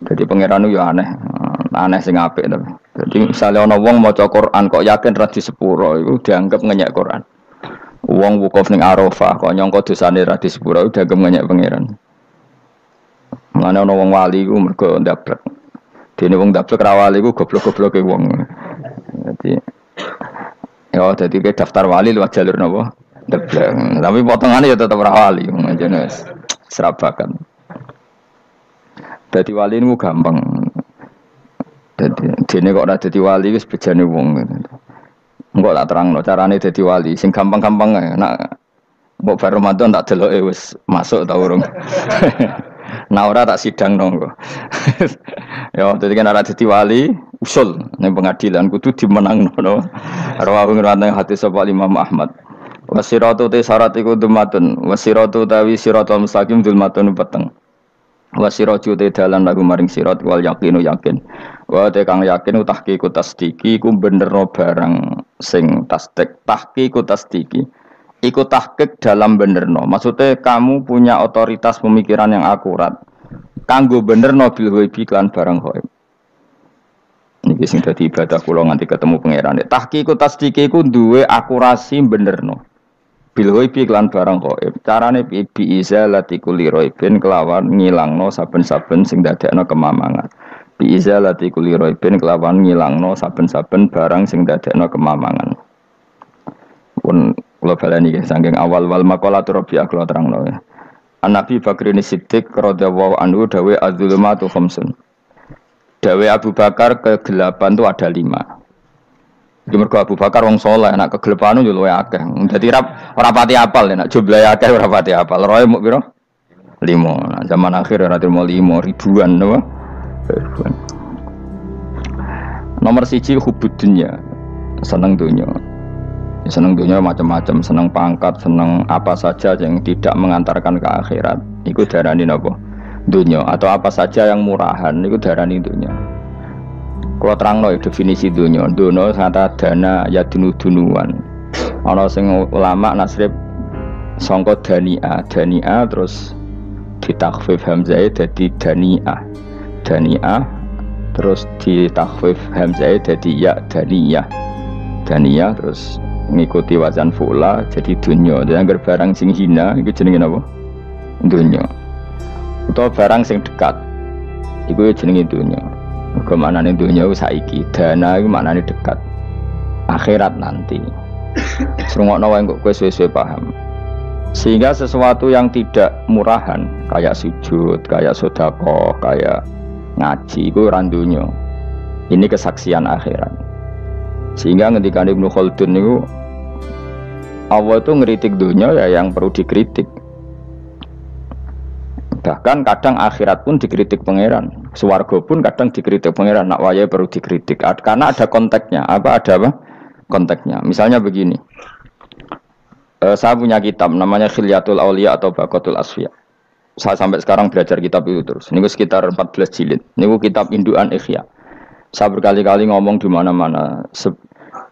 Jadi pangeran itu ya aneh, aneh sing apik tapi. Jadi misalnya ana wong maca Quran kok yakin ra di sepuro itu dianggap ngenyek Quran. Wong wukuf ning Arafah kok nyangka dosane ra di sepuro itu dianggap ngenyek pangeran. Mulane ana wong wali iku mergo ndablek. Dene wong ndablek ra wali iku goblok-gobloke wong. Jadi ke daftar wali lewat jalur napa? Ndablek. Tapi potongane ya tetep ra wali, jenenge serabakan. Dadi wali niku gampang. Dadi dene kok ora dadi wali wis bejane wong. Engko tak terangno carane dadi wali sing gampang-gampang ae. Nak mbok bar Ramadan tak deloke wis masuk ta urung. Nah ora tak sidang nongko. Ya dadi kan ora dadi wali usul ning pengadilan kudu dimenangno. Rawahu ngrawat hadis sapa Imam Ahmad. Wasiratu te syarat iku dumatun, wasiratu tawi siratal mustaqim dulmatun peteng. Wasiratu te dalan lagu maring sirat wal yakinu yakin. Wa te kang yakin tahqiqu tasdiki iku benerno barang sing tasdik tahqiqu tasdiki. Iku tahqiq dalam benerno. Maksudnya kamu punya otoritas pemikiran yang akurat. Kanggo benerno bil ghaibi lan barang ghaib. Niki sing dadi ibadah kula nganti ketemu pangeran. Tahqiqu tasdiki iku duwe akurasi benerno. Bil ghaibi lan barang ghaib. Carane bi izalati kulli ghaibin kelawan ngilangno saben-saben sing dadekno kemamangan. Bi izalati kulli ghaibin kelawan ngilangno saben-saben barang sing dadekno kemamangan. Pun kula baleni saking awal wal maqalatu rabi'ah kula terangno ya. An-Nabi Bakrin Siddiq radhiyallahu anhu dawe az-zulumatu khamsun. Dawe Abu Bakar kegelapan itu ada 5. Jadi mergo Abu Bakar wong saleh, nek kegelapan yo luwe akeh. Dadi ora pati apal nek jumlahe akeh ora pati apal. Roe muk pira? 5. Nah, zaman akhir ora terima 5 ribuan napa? Ribuan. Nomor 1 hubud dunya. Seneng dunya. Seneng dunia macam-macam, seneng pangkat, seneng apa saja yang tidak mengantarkan ke akhirat. Iku darani napa? Dunia atau apa saja yang murahan iku darani dunia. Kalau terangno definisi dunia, dunia kata dana ya dunuan. Ana sing ulama nasrib sangka dania terus ditakhfif hamzah dadi daniah. Daniah terus ditakhfif hamzah dadi ya daniyah. Daniyah terus ngikuti wazan fu'la jadi dunya. Jadi anggar barang sing hina itu jenenge apa? Dunya. Utawa barang sing dekat iku jenenge dunya. Mergo maknane dunya iku saiki, dana iku maknane dekat. Akhirat nanti. Srungokno wae kok kowe suwe-suwe paham. Sehingga sesuatu yang tidak murahan kayak sujud, kayak sedekah, kayak ngaji iku ora dunya. Ini kesaksian akhirat. Sehingga ketika Ibnu Khaldun itu Allah itu ngeritik dunia ya yang perlu dikritik. Bahkan kadang akhirat pun dikritik pangeran, swarga pun kadang dikritik pangeran. Nak waya perlu dikritik karena ada konteksnya. Ada apa? Konteksnya. Misalnya begini. Saya punya kitab namanya Khilyatul Auliya atau Baqatul Asfiya. Saya sampai sekarang belajar kitab itu terus. Ini sekitar 14 jilid. Ini kitab Induan Ikhya. Saya berkali-kali ngomong di mana-mana.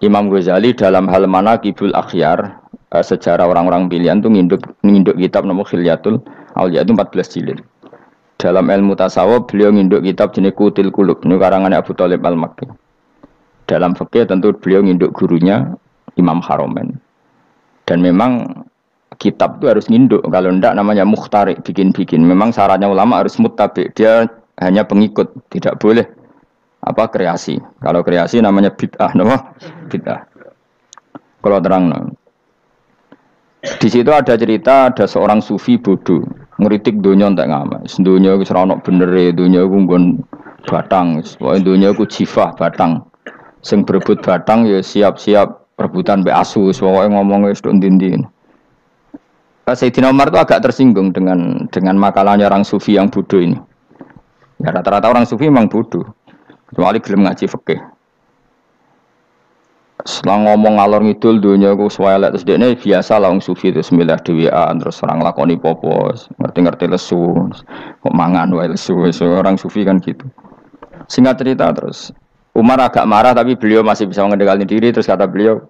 Imam Ghazali dalam hal Manaqibul Akhyar, sejarah orang-orang pilihan itu nginduk kitab nama Khilyatul Auliya itu 14 jilid. Dalam ilmu tasawuf beliau nginduk kitab jenis Qutil Qulub, ini karangannya Abu Thalib Al-Makki. Dalam fikih tentu beliau nginduk gurunya Imam Haromen. Dan memang kitab itu harus nginduk, kalau tidak namanya mukhtarik, bikin-bikin. Memang syaratnya ulama harus muttabi, dia hanya pengikut, tidak boleh kreasi. Kalau kreasi namanya bid'ah, bid'ah. Kalau terang, di situ ada cerita ada seorang sufi bodoh ngeritik dunia entek ngamal. Dunia iku ora ono benere, dunia iku nggon batang, pokoke dunia iku jifah batang. Sing berebut batang ya siap-siap rebutan mbek asu, pokoke ngomong wis tok ndi-ndi. Sayyidina Umar itu agak tersinggung dengan makalahnya orang sufi yang bodoh ini. Ya rata-rata orang sufi memang bodoh. Kecuali gelem ngaji fikih. Setelah ngomong ngalor ngidul dunia ku swelek terus dekne biasa lah wong sufi terus milih dhewean terus orang lakoni popo, ngerti-ngerti lesu, kok mangan wae lesu, orang sufi kan gitu. Singkat cerita terus Umar agak marah tapi beliau masih bisa mengendalikan diri terus kata beliau,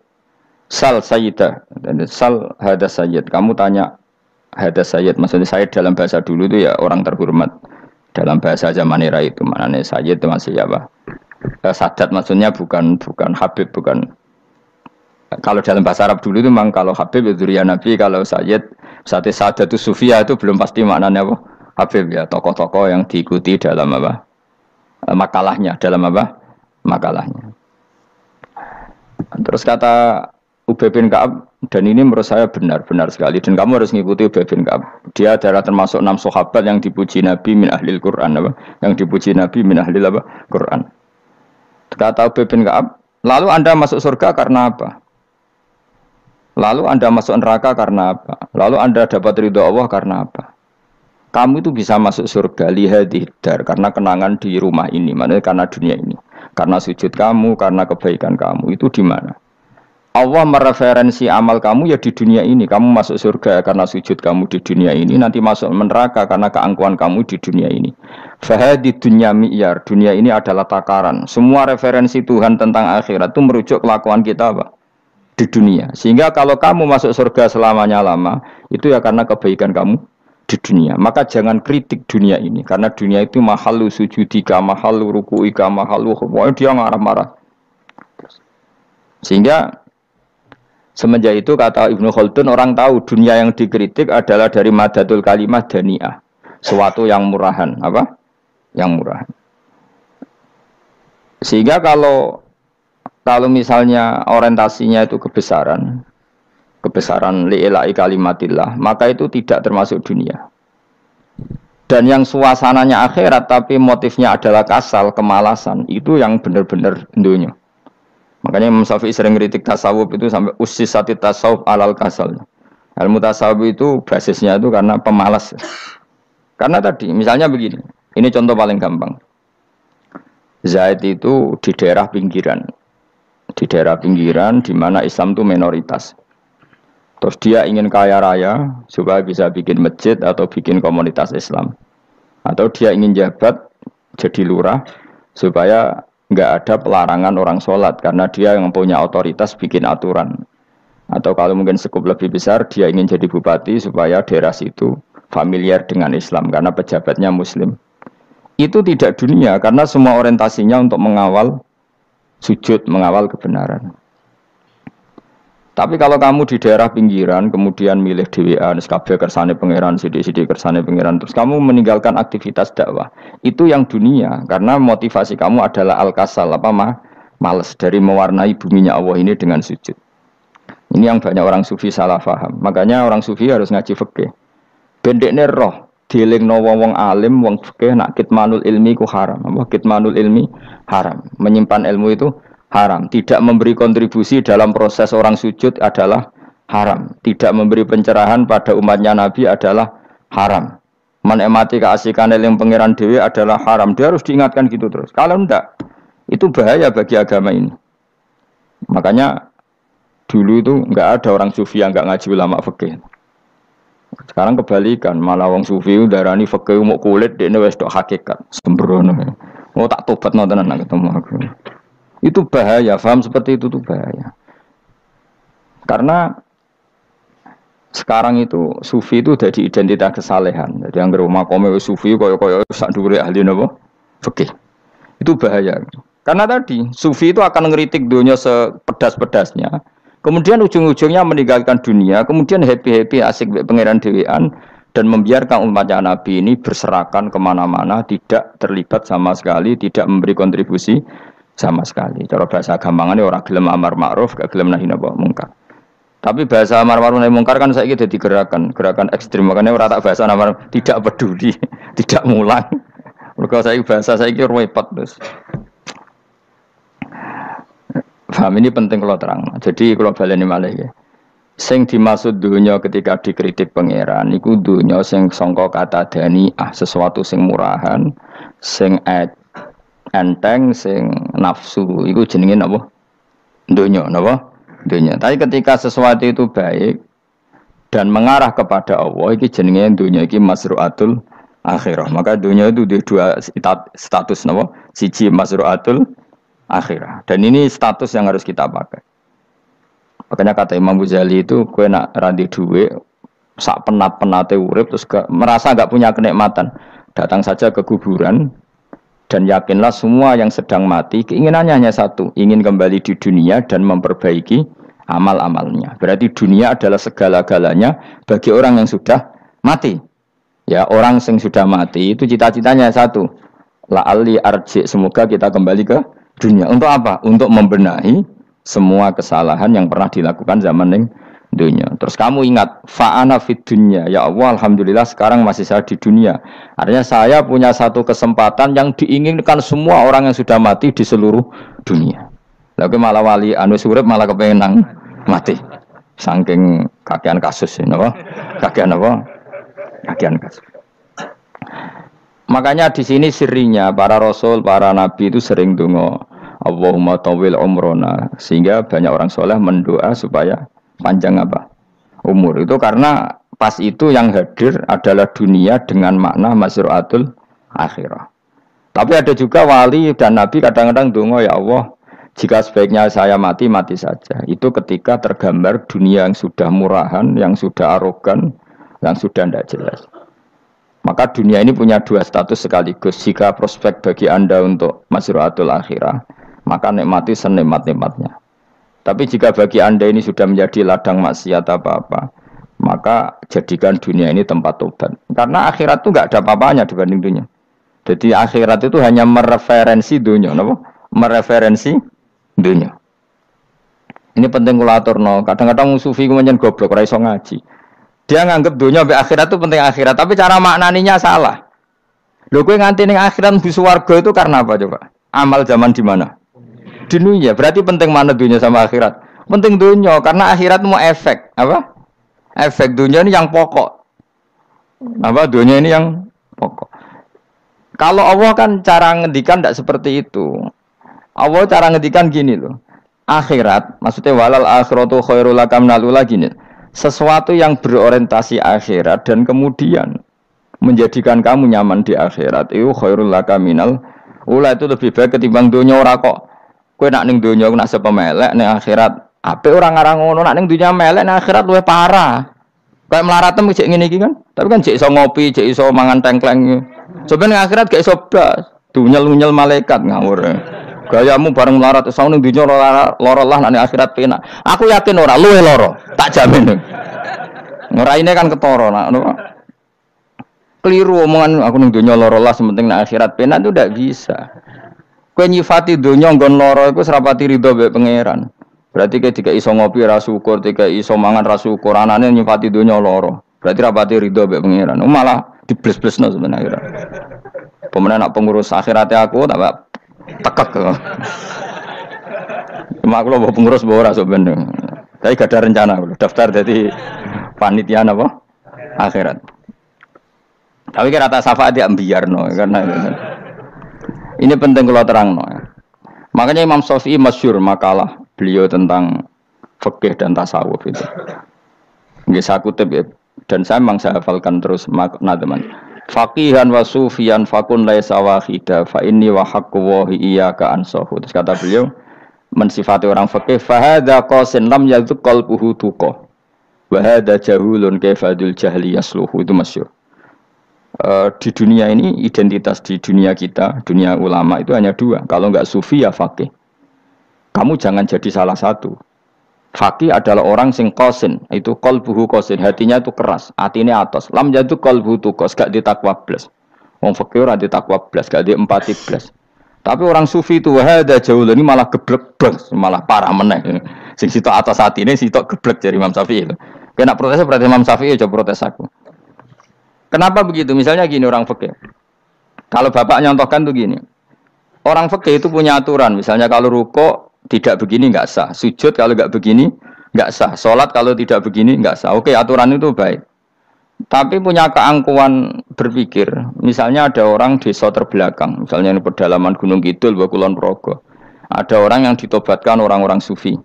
"Sal sayyidah." Dan sal hada sayyid. Kamu tanya hada sayyid, maksudnya sayyid dalam bahasa dulu itu ya orang terhormat. Dalam bahasa zaman era itu maknanya sayyid itu masih apa? Sadat maksudnya bukan Habib, bukan. Kalau dalam bahasa Arab dulu itu memang kalau Habib itu ya Nabi, kalau sayyid sadat itu sufia itu belum pasti maknanya apa? Habib ya, tokoh-tokoh yang diikuti dalam apa? Makalahnya, dalam apa? Makalahnya. Terus kata Ubay bin Ka'ab, dan ini menurut saya benar sekali, dan kamu harus mengikuti Ubay bin Ka'ab. Dia adalah termasuk 6 sahabat yang dipuji Nabi min ahlil Quran, apa? Yang dipuji Nabi min ahlil apa? Quran. Kata Ubay bin Ka'ab, lalu Anda masuk surga karena apa? Lalu Anda masuk neraka karena apa? Lalu Anda dapat ridho Allah karena apa? Kamu itu bisa masuk surga lihadidar karena kenangan di rumah ini, maksudnya karena dunia ini. Karena sujud kamu, karena kebaikan kamu, itu di mana? Allah mereferensi amal kamu ya di dunia ini. Kamu masuk surga karena sujud kamu di dunia ini, nanti masuk neraka karena keangkuhan kamu di dunia ini. Fahadi dunya mi'yar, dunia ini adalah takaran. Semua referensi Tuhan tentang akhirat itu merujuk kelakuan kita apa? Di dunia. Sehingga kalau kamu masuk surga selamanya lama, itu ya karena kebaikan kamu di dunia. Maka jangan kritik dunia ini, karena dunia itu mahalu sujudika, mahalu ruku'ika, mahalu pokoknya dia marah-marah. Sehingga semenjak itu kata Ibnu Khaldun, orang tahu dunia yang dikritik adalah dari madatul kalimah dani'ah, suatu yang murahan, apa? Yang murahan. Sehingga kalau misalnya orientasinya itu kebesaran li'ilai kalimatillah, maka itu tidak termasuk dunia. Dan yang suasananya akhirat tapi motifnya adalah kasal, kemalasan, itu yang benar-benar dunia. Makanya Imam Syafi'i sering kritik tasawuf itu sampai ussisati tasawuf alal kasal. Ilmu tasawuf itu basisnya itu karena pemalas. Karena tadi misalnya begini, ini contoh paling gampang. Zaid itu di daerah pinggiran di mana Islam itu minoritas. Terus dia ingin kaya raya supaya bisa bikin masjid atau bikin komunitas Islam. Atau dia ingin jabat jadi lurah supaya nggak ada pelarangan orang sholat karena dia yang punya otoritas bikin aturan. Atau kalau mungkin skup lebih besar, dia ingin jadi bupati supaya daerah situ familiar dengan Islam karena pejabatnya Muslim. Itu tidak dunia karena semua orientasinya untuk mengawal sujud, mengawal kebenaran. Tapi kalau kamu di daerah pinggiran, kemudian milih DWA, SKB kersane pangeran, CD kersane pangeran, terus kamu meninggalkan aktivitas dakwah, itu yang dunia, karena motivasi kamu adalah al-kasal, males dari mewarnai buminya Allah ini dengan sujud. Ini yang banyak orang sufi salah faham. Makanya orang sufi harus ngaji fikih. Bendekne roh, dilingno wong alim, wong fikih nak kitmanul ilmi ku haram. Apa kitmanul ilmi haram. Menyimpan ilmu itu haram. Tidak memberi kontribusi dalam proses orang sujud adalah haram. Tidak memberi pencerahan pada umatnya Nabi adalah haram. Menikmati keasikan yang pangeran dewi adalah haram. Dia harus diingatkan gitu terus. Kalau enggak, itu bahaya bagi agama ini. Makanya dulu itu enggak ada orang sufi yang enggak ngaji ulama fikih. Sekarang kebalikan, malah wong sufi darani fikih mau kulit dekne wis tok hakikat. Sembrono. Oh tak tobat nonton anak ketemu aku. Itu bahaya, paham seperti itu tuh bahaya. Karena sekarang itu sufi itu jadi identitas kesalehan. Jadi yang rumah kome sufi koyo sak dhuwure ahli napa? Fikih. Itu bahaya. Karena tadi sufi itu akan ngeritik dunia sepedas-pedasnya. Kemudian ujung-ujungnya meninggalkan dunia, kemudian happy-happy asik pangeran dewean dan membiarkan umatnya Nabi ini berserakan kemana-mana, tidak terlibat sama sekali, tidak memberi kontribusi sama sekali. Cara bahasa gampangannya orang gelem amar ma'ruf, gak gelem nahi mungkar. Tapi bahasa amar ma'ruf nahi mungkar kan saiki dadi gerakan ekstrem. Makanya ora tak bahasa amar tidak peduli, tidak mulang. Mergo saiki bahasa saiki repot terus. Paham ini penting kalau terang. Jadi kalau baleni malih ya. Sing dimaksud dunya ketika dikritik pangeran iku dunya sing sangka kata dani'ah, sesuatu sing murahan, sing enteng, sing nafsu, itu jenenge napa? Dunya, napa? Dunya. Tapi ketika sesuatu itu baik dan mengarah kepada Allah, iki jenenge dunya iki masru'atul akhirah. Maka dunya itu dua status napa? Siji masru'atul akhirah. Dan ini status yang harus kita pakai. Makanya kata Imam Ghazali itu, kowe nak randi duwe sak penat-penate urip terus merasa enggak punya kenikmatan. Datang saja ke kuburan dan yakinlah semua yang sedang mati keinginannya hanya satu, ingin kembali di dunia dan memperbaiki amal-amalnya. Berarti dunia adalah segala-galanya bagi orang yang sudah mati. Ya, orang yang sudah mati itu cita-citanya satu. La'alli arji, semoga kita kembali ke dunia. Untuk apa? Untuk membenahi semua kesalahan yang pernah dilakukan zaman yang dunia. Terus kamu ingat, fa'ana fid dunya. Ya Allah, alhamdulillah sekarang masih saya di dunia. Artinya saya punya satu kesempatan yang diinginkan semua orang yang sudah mati di seluruh dunia. Lalu malah wali anu surip malah kepengen mati. Saking kakean kasus ini, apa? Kakean apa? Kakean kasus. Makanya di sini sirinya para rasul, para nabi itu sering donga Allahumma tawil umrona, sehingga banyak orang soleh mendoa supaya panjang apa? Umur. Itu karena pas itu yang hadir adalah dunia dengan makna masru'atul akhirah. Tapi ada juga wali dan nabi kadang-kadang donga, ya Allah, jika sebaiknya saya mati, mati saja. Itu ketika tergambar dunia yang sudah murahan, yang sudah arogan, yang sudah tidak jelas. Maka dunia ini punya dua status sekaligus. Jika prospek bagi Anda untuk masru'atul akhirah, maka nikmati senikmat-nikmatnya. Tapi jika bagi Anda ini sudah menjadi ladang maksiat apa-apa, maka jadikan dunia ini tempat tobat. Karena akhirat itu nggak ada apa-apanya dibanding dunia. Jadi akhirat itu hanya mereferensi dunia, mereferensi dunia. Ini penting kula aturno. Kadang-kadang sufi ku menyen goblok ora iso ngaji. Dia nganggep dunia sampai akhirat itu penting akhirat, tapi cara maknaninya salah. Lho kowe nganti ning akhirat mlebu swarga itu karena apa coba? Amal zaman di mana? Di dunia. Berarti penting mana dunia sama akhirat? Penting dunia karena akhirat mau efek, apa? Efek dunia ini yang pokok. Apa dunia ini yang pokok. Kalau Allah kan cara ngendikan tidak seperti itu. Allah cara ngendikan gini loh. Akhirat, maksudnya walal akhiratu khairul laka minal ula gini. Sesuatu yang berorientasi akhirat dan kemudian menjadikan kamu nyaman di akhirat itu khairul laka minal ula, itu lebih baik ketimbang dunia. Ora kok kowe nak ning dunia nak sepemelek ning akhirat apik ora ngarang ngono, nak ning dunia melek ning akhirat luwih parah. Kayak melaratem cek ngene iki kan. Tapi kan cek iso ngopi, cek iso mangan tengkleng. Coba ning akhirat gak iso blas. Dunyel-unyel malaikat ngawur. Gayamu bareng melarat iso ning dunia lara lah ning akhirat penak. Aku yakin ora luwih lara, tak jamin. Ngeraine kan ketara nak keliru omongan aku ning dunia lara lah sementing ning akhirat penak itu ndak bisa. Kowe nyifati dunia nggon lara iku serapati ridho mbek pangeran. Berarti kayak tiga iso ngopi ra syukur, tiga iso mangan ra syukur, anane nyifati dunia lara. Berarti rapati ridho mbek pangeran. Malah dibles-blesno sebenarnya. Pemenang nak pengurus akhiratnya aku tak tekek. Cuma aku lho pengurus ora sebenarnya. Tapi gak ada rencana daftar jadi panitia apa? Akhirat. Tapi kira tak syafaat ya biarno karena ini penting kalau terangno. Makanya Imam Syafi'i masyhur makalah beliau tentang fikih dan tasawuf itu. Nggih saya kutip ya, dan saya memang saya hafalkan terus makna teman. Faqihan wa sufiyan fakun laisa wahida fa inni wa haqqu wa iyyaka ansahu. Terus kata beliau mensifati orang fikih fa hadza qasin lam yadzuq qalbuhu tuqa. Wa hadza jahulun kaifadul jahli yasluhu, itu masyhur. Di dunia ini identitas di dunia kita, dunia ulama itu hanya dua. Kalau enggak sufi ya faqih. Kamu jangan jadi salah satu. Faqih adalah orang sing qasin, itu qalbuhu qasin, hatinya itu keras, atine atos. Lam jadu qalbuhu tuqas, gak ditakwa blas. Wong faqih ora ditakwa blas, gak di empati blas. Tapi orang sufi itu hada jauh ini malah geblek blas, malah parah meneh. Sing sitok atas hatine sitok geblek dari Imam Syafi'i itu. Kena protes berarti Imam Syafi'i aja protes aku. Kenapa begitu? Misalnya gini orang fikih. Kalau bapak nyontohkan tuh gini. Orang fikih itu punya aturan. Misalnya kalau rukuk tidak begini nggak sah. Sujud kalau nggak begini nggak sah. Sholat kalau tidak begini nggak sah. Oke, aturan itu baik. Tapi punya keangkuhan berpikir. Misalnya ada orang desa terbelakang. Misalnya di pedalaman Gunung Kidul, Kulon Progo. Ada orang yang ditobatkan orang-orang sufi.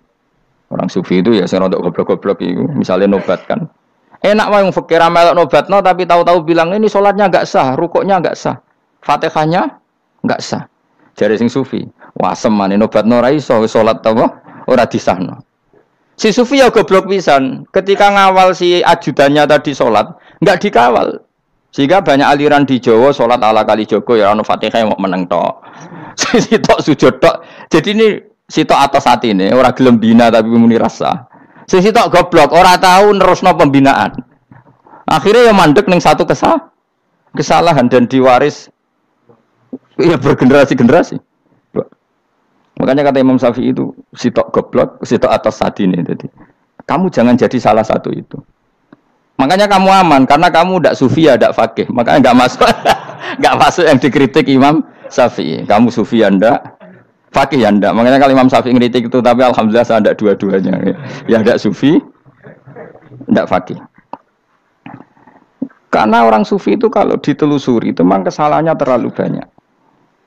Orang sufi itu ya sing rodok goblok-goblok itu. Misalnya nobatkan. Enak wae wong fikir melok nobatno tapi tahu-tahu bilang ini sholatnya enggak sah, rukuknya enggak sah, Fatihahnya enggak sah. Jare sing sufi, wah semane nobatno ora iso sholat apa ora disahno. Si sufi ya goblok pisan, ketika ngawal si ajudannya tadi sholat, enggak dikawal. Sehingga banyak aliran di Jawa salat ala kali Joko ya ana Fatihah mau meneng tok. Sitok sujud tok. Jadi ini sitok atas hati ini ora gelem bina tapi muni rasa. Sing sitok goblok ora tahu nerusno pembinaan. Akhirnya ya mandek ning satu kesalahan dan diwaris ya bergenerasi-generasi. Makanya kata Imam Syafi'i itu sitok goblok, sitok atas hati ini. Jadi kamu jangan jadi salah satu itu. Makanya kamu aman karena kamu tidak sufi ya tidak fakih. Makanya nggak masuk nggak masuk yang dikritik Imam Syafi'i. Kamu sufi ya ndak, fakih ya ndak. Makanya kalau Imam Syafi'i kritik itu tapi alhamdulillah saya tidak dua-duanya. Ya ndak sufi, ndak fakih. Karena orang sufi itu kalau ditelusuri itu memang kesalahannya terlalu banyak.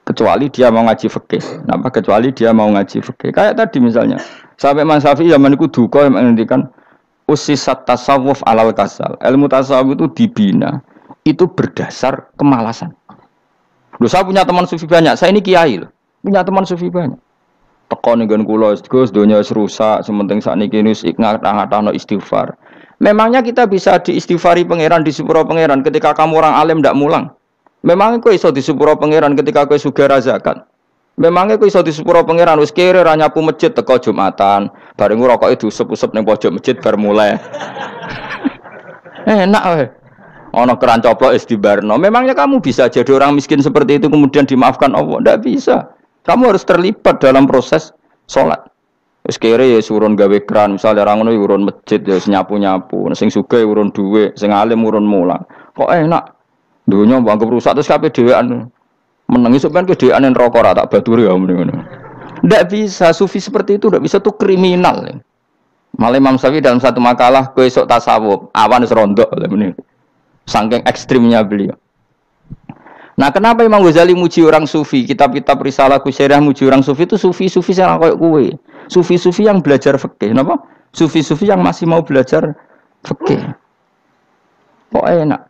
Kecuali dia mau ngaji fikih. Kenapa? Kecuali dia mau ngaji fikih. Kayak tadi misalnya sampai Imam Syafi'i zaman itu duka yang menghentikan usisat tasawuf alal kasal. Ilmu tasawuf itu dibina itu berdasar kemalasan. Loh, saya punya teman sufi banyak. Saya ini kiai loh. Punya teman sufi banyak. Teko dengan kula Gus donya wis rusak, sementing sakniki wis ngatah-ngatahno istighfar. Memangnya kita bisa diistighfari pangeran di sepuro pangeran ketika kamu orang alim ndak mulang? Memangnya kowe iso di sepuro pangeran ketika kowe sugih zakat? Memangnya kowe iso di sepuro pangeran wis kere ra nyapu masjid teko Jumatan, bareng rokoke diusep-usep ning pojok masjid bar mulai. Enak wae. Ana keran coplok wis dibarno. Memangnya kamu bisa jadi orang miskin seperti itu kemudian dimaafkan Allah? Ndak bisa. Kamu harus terlibat dalam proses salat. Wis kere ya urun gawe keran, misale ra ngono urun masjid ya nyapu-nyapu, sing sugih urun dhuwit, sing alim urun mulang. Kok enak? Dunya mbangke rusak terus kabeh dhewean. Menengi sampean ke dhewean neraka ra tak baturi ya ngono. Ndak bisa, sufi seperti itu ndak bisa, tuh kriminal. Malah Imam Syafi'i dalam satu makalah kowe esuk tasawuf, awan wis rondok ngene. Saking ekstrimnya beliau. Nah, kenapa Imam Ghazali muji orang sufi? Kitab-kitab Risalah Kusyarah muji orang sufi itu sufi-sufi yang kayak kowe. Sufi-sufi yang belajar fikih, napa? Sufi-sufi yang masih mau belajar fikih. Kok enak?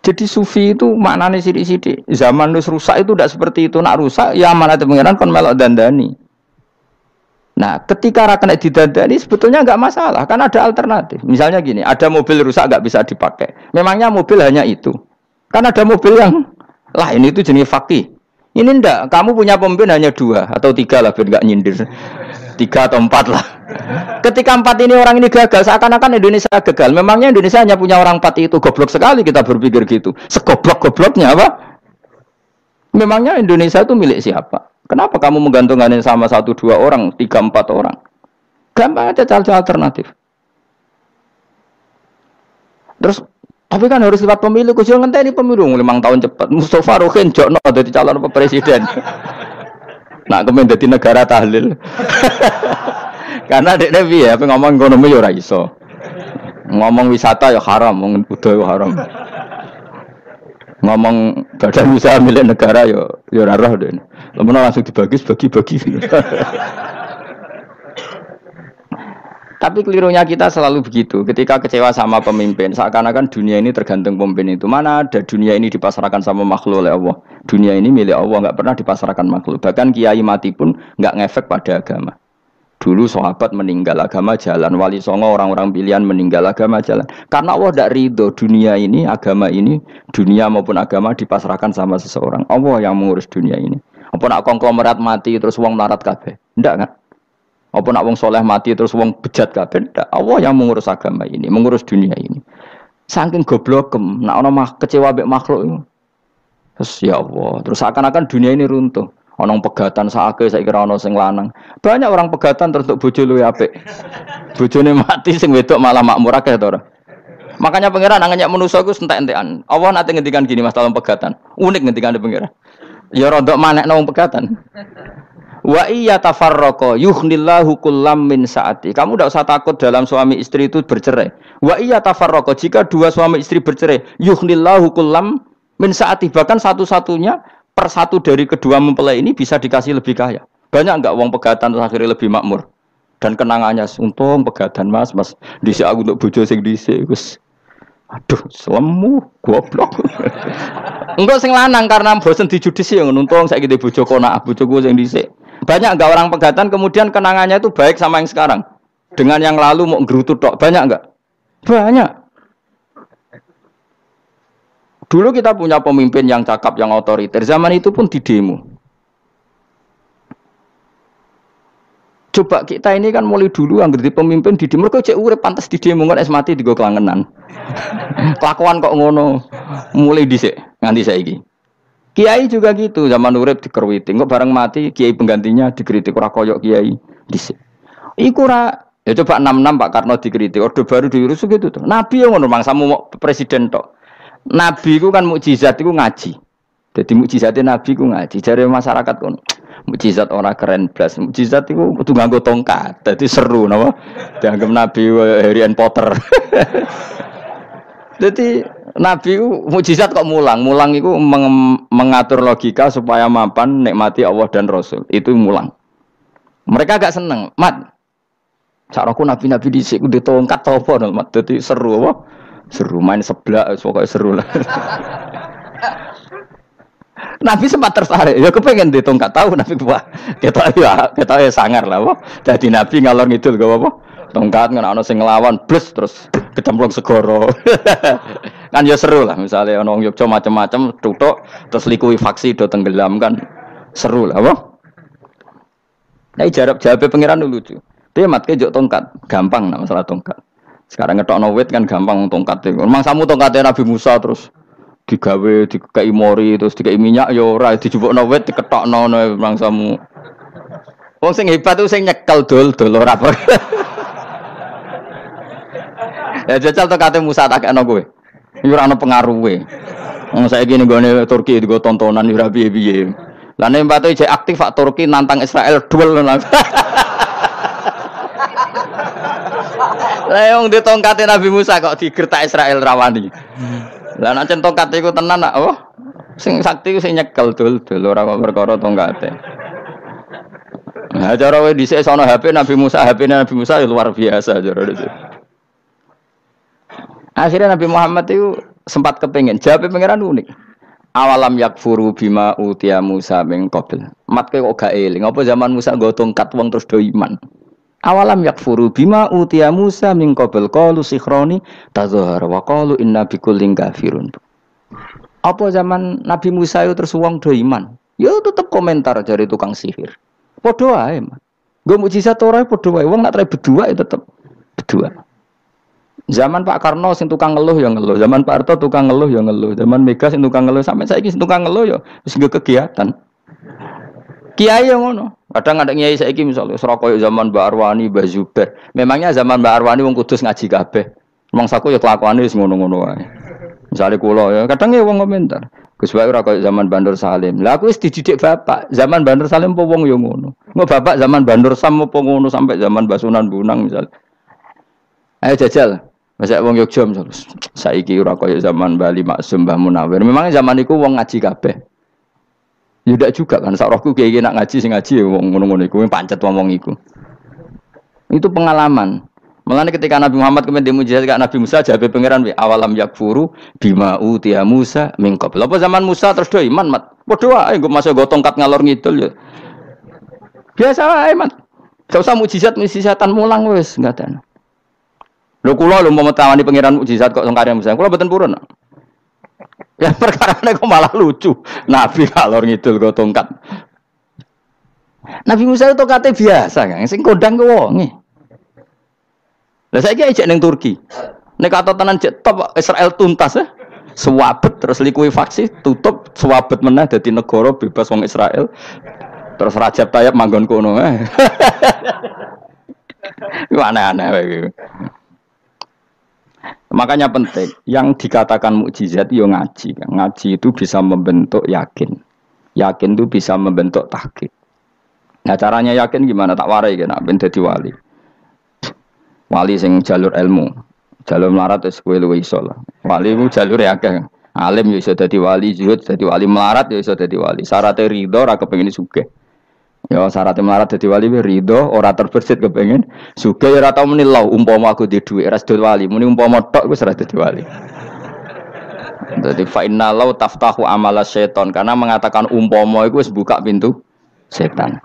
Jadi sufi itu maknanya sidik-sidik. Zaman wis rusak itu tidak seperti itu. Nak rusak ya amanat pengiran kon melok dandani. Nah, ketika ra kena didandani sebetulnya enggak masalah, kan ada alternatif. Misalnya gini, ada mobil rusak enggak bisa dipakai. Memangnya mobil hanya itu. Kan ada mobil yang lain itu jenis fakih. Ini enggak, kamu punya pemimpin hanya 2 atau 3 lah biar enggak nyindir. 3 atau 4 lah. Ketika 4 ini orang ini gagal, seakan-akan Indonesia gagal. Memangnya Indonesia hanya punya orang 4 itu, goblok sekali kita berpikir gitu. Segoblok-gobloknya apa? Memangnya Indonesia itu milik siapa? Kenapa kamu menggantungkan sama 1-2 orang, 3-4 orang? Gampang aja cari alternatif. Terus tapi kan harus lewat pemilu, kusul ngenteni pemilu 5 tahun cepat. Mustafa Rohin jokno dadi calon presiden. Nak kemen dadi negara tahlil. Karena dekne piye apa ngomong ekonomi ya ora iso. Ngomong wisata ya haram, ngomong budaya ya haram. Ngomong badan usaha milik negara ya ora roh dekne. Langsung dibagi-bagi. Tapi kelirunya kita selalu begitu. Ketika kecewa sama pemimpin, seakan-akan dunia ini tergantung pemimpin itu. Mana ada dunia ini dipasrahkan sama makhluk oleh Allah. Dunia ini milik Allah, nggak pernah dipasrahkan makhluk. Bahkan kiai mati pun nggak ngefek pada agama. Dulu sahabat meninggal agama jalan, wali songo orang-orang pilihan meninggal agama jalan. Karena Allah tidak ridho dunia ini, agama ini, dunia maupun agama dipasrahkan sama seseorang. Allah yang mengurus dunia ini. Apa nak konglomerat mati terus wong melarat kabeh? Enggak kan? Apa nak wong soleh mati terus wong bejat kabeh? Ndak. Allah yang mengurus agama ini, mengurus dunia ini. Saking goblokem, nak ana kecewa mbek makhluk itu. Terus ya Allah, terus seakan-akan dunia ini runtuh. Ana pegatan sakake saiki ora ana sing lanang. Banyak orang pegatan terus untuk bojo luwih apik. Bojone mati sing wedok malah makmur akeh to ora. Makanya pangeran nanya manusa iku entek-entekan. Allah nate ngendikan gini Mas dalam pegatan. Unik ngendikane pangeran. Ya rondok manekno wong pegatan. Wa iya tafarraqa yuhnillahu kullam min saati. Kamu tidak usah takut dalam suami istri itu bercerai. Wa iya tafarraqa, jika 2 suami istri bercerai, yuhnillahu kullam min saati, bahkan satu-satunya per 1 dari kedua mempelai ini bisa dikasih lebih kaya. Banyak enggak wong pegatan terus akhirnya lebih makmur. Dan kenangannya untung pegatan Mas dhisik aku untuk bojo sing dhisik wis. Aduh, selemu goblok. Engko sing lanang karena bosen dijudisi ngono untung saiki di bojo konak bojoku sing dhisik. Banyak enggak orang pegatan kemudian kenangannya itu baik sama yang sekarang. Dengan yang lalu mau ngerutu tok, banyak enggak? Banyak. Dulu kita punya pemimpin yang cakap, yang otoriter. Zaman itu pun di demo. Coba kita ini kan mulai dulu anggar di pemimpin di demo, kok cek urip pantas di demo kan es mati digo kelangenan. Kelakuan kok ngono. Mulai dhisik nganti saiki. Kiai juga gitu, zaman urip dikerwiti, kok bareng mati kiai penggantinya dikritik ora koyok kiai dhisik. Iku ora ya coba 66 Pak Karno dikritik, Orde Baru diurus gitu tuh. Nabi yang ngono mangsamu presiden tok. Nabi ku kan mukjizat iku ngaji. Jadi mukjizatnya Nabi ku ngaji. Jare masyarakat kono. Mukjizat orang keren blas. Mukjizat itu kudu nganggo tongkat. Dadi seru napa? Dianggap Nabi Harry Potter. Jadi Nabi itu mukjizat kok mulang. Mulang itu mengatur logika supaya mapan nikmati Allah dan Rasul. Itu mulang. Mereka agak seneng. Mat. Caraku Nabi-nabi dhisik ku ditongkat to apa, Mat. Dadi seru apa? Seru main seblak pokoknya seru lah. Nabi sempat tertarik, ya kepengen ditongkat tahu Nabi buah. Kita ya sangar lah, wah. Jadi Nabi ngalor ngidul gak apa? Tongkat ngono sing nglawan blus terus kecemplung segoro. Kan ya seru lah, misalnya ono wong Yogya macam-macam tutuk terus likui faksi do tenggelam kan seru lah, wah. Nah, jawab pengiran dulu lucu. Dia matke jok tongkat, gampang nah masalah tongkat. Sekarang ngetokno wit kan gampang tongkat. Memang samu tongkatnya Nabi Musa terus digawe dikai mori terus dikai minyak ya ora dijupukno wit diketokno memang samu. Wong sing hebat itu sing nyekel dol ora apa. Ya jajal tongkate Musa tak kena kowe. Iki ora ana pengaruhe. Wong saiki ning gone Turki digo tontonan ora piye-piye. Lah nek mbate jek aktif Pak Turki nantang Israel duel. Lah wong di tongkate Nabi Musa kok digertak Israel rawani. Lah nek tongkat iku tenan nak oh sing sakti sing nyekel dul ora kok perkara tongkate. Nah cara wae dhisik sono HP Nabi Musa, HP-ne Nabi Musa ya luar biasa cara itu. Akhirnya Nabi Muhammad itu sempat kepengen jawab pangeran unik. Awalam yakfuru bima utiya Musa min qabl. Mat kok gak eling apa zaman Musa nggo tongkat wong terus do iman. Awalam yakfuru bima utiya Musa min qabl qalu sikhroni tazahar wa qalu inna bikullin kafirun. Apa zaman Nabi Musa itu terus wong do iman? Ya tetep komentar dari tukang sihir. Padha wae, Mas. Nggo mukjizat ora padha wae. Wong nak trai berdua ya tetep berdua. Zaman Pak Karno sing tukang ngeluh ya ngeluh, zaman Pak Harto tukang ngeluh ya ngeluh, zaman Mega sing tukang ngeluh sampai saiki sing tukang ngeluh ya wis nggo kegiatan. Kiai yang ngono. Kadang ada kiai saiki misalnya Surakoyo zaman Mbak Arwani, Mbak Zubair. Memangnya zaman Mbak Arwani wong Kudus ngaji kabeh. Wong saku ya kelakuane wis ngono-ngono wae. Misale kula ya kadang ya wong komentar. Gus wae ora koyo zaman Bandur Salim. Lah aku wis dididik bapak, zaman Bandur Salim apa wong ya ngono. Engko bapak zaman Bandur Sam apa ngono sampai zaman Basunan Bunang misal. Ayo jajal. Masa wong Yogya misal saiki ora koyo zaman Bali Maksum Mbah Munawir. Memangnya zaman iku wong ngaji kabeh. Ya ndak juga kan sak rohku kiye nak ngaji sing ngaji wong ngono-ngono iku pancet wong iku. Itu pengalaman. Mulane ketika Nabi Muhammad kemudian mujizat kak Nabi Musa jabe pangeran we awalam yakfuru bima utiya Musa min qabl. Apa zaman Musa terus do iman mat. Padha wae nggo masuk go tongkat ngalor ngidul ya. Biasa wae mat. Gak usah mujizatan mulang wis enggak ada. Lho kula lho mau tawani pangeran mukjizat kok sangkare Musa. Kula mboten purun. Ya perkarane kok malah lucu. Nabi kalor ngidul go tongkat. Nabi Musa itu tongkate biasa kan, sing kodang ku wonge. Lah saiki ajek ning Turki. Nek kata tenan jek top Israel tuntas ya. Swabet terus likuifaksi tutup swabet meneh dadi negara bebas wong Israel. Terus Rajab Tayyip manggon kono. Iku aneh-aneh wae. Makanya penting, yang dikatakan mukjizat yo ngaji. Ngaji itu bisa membentuk yakin. Yakin itu bisa membentuk tahqiq. Nah caranya yakin gimana? Tak warai kan, ben dadi wali. Wali sing jalur ilmu. Jalur melarat wis kowe luwih iso lah. Wali ku jalur akeh. Alim yo iso dadi wali, zuhud dadi wali, melarat yo iso dadi wali. Syaratnya ridho ora kepengin sugih. Ya syaratnya melarat dadi wali ridho ora terbersit kepengin sugih ora tau muni lho umpama aku di dhuwit ora sedul wali muni umpama tok wis ora dadi wali. Dadi fa inna law taftahu amala syaiton karena mengatakan umpama iku wis buka pintu setan.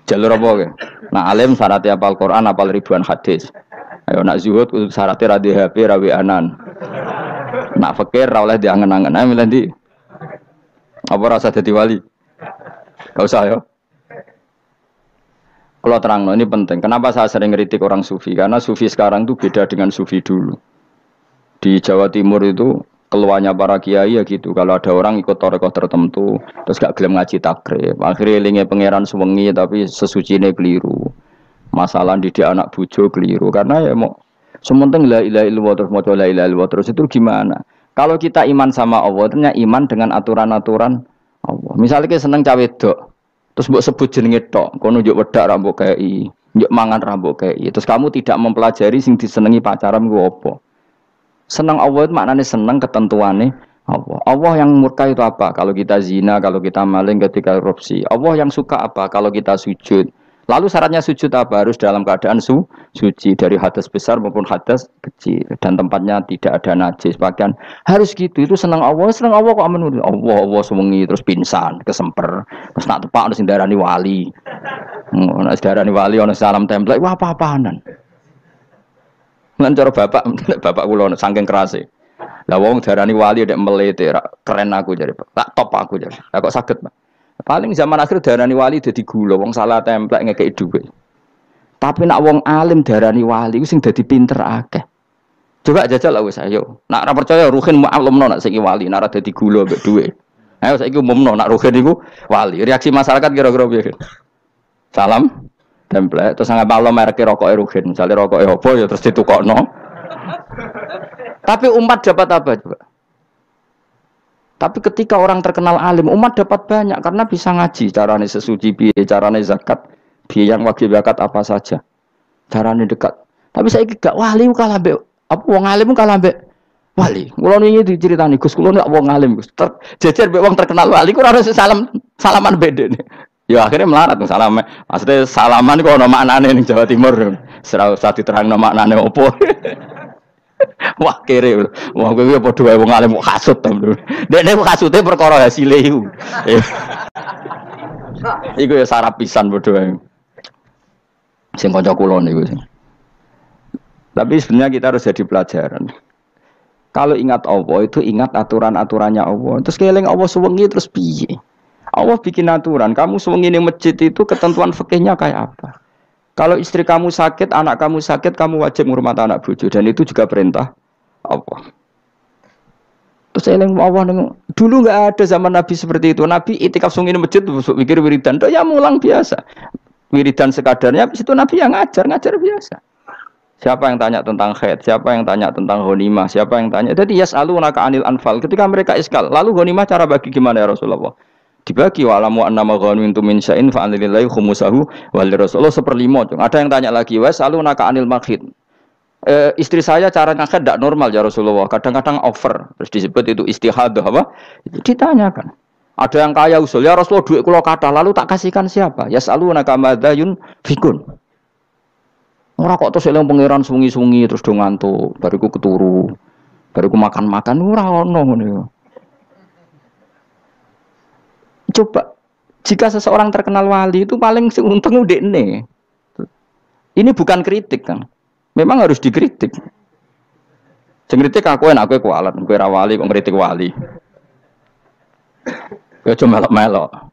Jalur apa ke? Nah alim syaratnya hafal Quran, hafal ribuan hadis. Ayo nak zuhud syaratnya ra di HP ra anan. Nak fakir ora oleh diangen-angen. Ae milih ndi? Apa rasa dadi wali? Gak usah ya. Kalau terang, ini penting. Kenapa saya sering ngeritik orang sufi? Karena sufi sekarang itu beda dengan sufi dulu. Di Jawa Timur itu keluarnya para kiai ya gitu. Kalau ada orang ikut torekoh tertentu, terus gak gelem ngaji takrib. Akhirnya elinge pangeran sewengi tapi sesucine keliru. Masalah didik anak bojo keliru. Karena ya mau sementing la ilaha illallah terus maca la ilaha illallah terus itu gimana? Kalau kita iman sama Allah, ternyata iman dengan aturan-aturan Allah. Misalnya kita seneng cawe wedok, terus mbok sebut jenenge tok, kono njuk wedak ra mbok kei, njuk mangan ra mbok kei. Terus kamu tidak mempelajari sing disenengi pacaran ku apa? Seneng Allah itu maknanya seneng ketentuannya Allah. Allah yang murka itu apa? Kalau kita zina, kalau kita maling, ketika korupsi. Allah yang suka apa? Kalau kita sujud. Lalu syaratnya sujud apa? Harus dalam keadaan suci dari hadas besar maupun hadas kecil dan tempatnya tidak ada najis. Bahkan harus gitu. Itu senang Allah kok aman. Allah sewengi terus pingsan, kesemper. Terus nak tepak ono sing darani wali. Ono darani wali ono salam template. Wah apa-apaanan. Lan cara bapak kula saking kerase. Lah wong darani wali ndek melete keren aku jare. Tak top aku jare. Lah kok saged, Pak? Paling zaman akhir darani wali dadi gula, wong salah templek ngekeki dhuwit. Tapi nak wong alim darani wali ku sing dadi pinter akeh. Coba jajal lah wis ayo. Nak ora percaya Ruhin mu'allimno nak saiki wali, nak ora dadi gula mbek dhuwit. Ayo saiki umumno nak Ruhin iku wali. Reaksi masyarakat kira-kira piye? Salam templek terus ngapa Allah merek rokoke Ruhin. Misale rokoke apa ya terus ditukokno. Tapi umat dapat apa coba? Tapi ketika orang terkenal alim, umat dapat banyak karena bisa ngaji. Carane sesuci piye, carane zakat, piye yang wajib zakat apa saja. Carane dekat. Tapi saya gak wali kalah mbek apa wong alim kalah mbek wali. Kula niki diceritani Gus, kula nek wong alim Gus. Jejer mbek wong terkenal wali ku ora salaman bedene. Ya akhirnya melarat salam. Maksudnya salaman kok ono maknane ning Jawa Timur. Ora usah diterangno maknane opo. Wah kere, wah gue padha wae wong alim kok kasut to. Dekne kasute perkara hasile iku. Iku ya sarap pisan padha wae. Sing kanca kula niku sing. Tapi sebenarnya kita harus jadi pelajaran. Kalau ingat Allah itu ingat aturan-aturannya Allah. Terus keling Allah sewengi terus piye? Allah bikin aturan, kamu sewengi ning masjid itu ketentuan fikihnya kayak apa? Kalau istri kamu sakit, anak kamu sakit, kamu wajib ngurmat anak bojo dan itu juga perintah Allah. Terus eling Allah dulu nggak ada zaman Nabi seperti itu. Nabi itikaf sungi di masjid mikir wiridan, ya mulang biasa. Wiridan sekadarnya, habis itu Nabi yang ngajar biasa. Siapa yang tanya tentang haid, siapa yang tanya tentang ghanimah, siapa yang tanya. Jadi yas'alunaka 'anil anfal. Ketika mereka iskal, lalu ghanimah cara bagi gimana ya Rasulullah? Dibagi wa'lamu annama ghanimtum min syai'in fa anlillahi khumusahu wal rasulullah 1/5. Ada yang tanya lagi, was'alunaka 'anil makhid. Istri saya cara ngakad tidak normal ya Rasulullah. Kadang-kadang over. Terus disebut itu istihadah apa? Ditanyakan. Ada yang kaya usul, ya Rasulullah duit kula kathah lalu tak kasihkan siapa? Yas'alunaka madza yunfikun. Ora kok terus eling pangeran sungi-sungi terus do ngantuk, bariku keturu. Bariku makan-makan ora ono ngono. Coba, jika seseorang terkenal wali itu paling untung udekne. Ini bukan kritik kan. Memang harus dikritik. Sing kritik aku enak kowe kualat, kowe ra wali kok ngritik wali. Ya cuma melok-melok.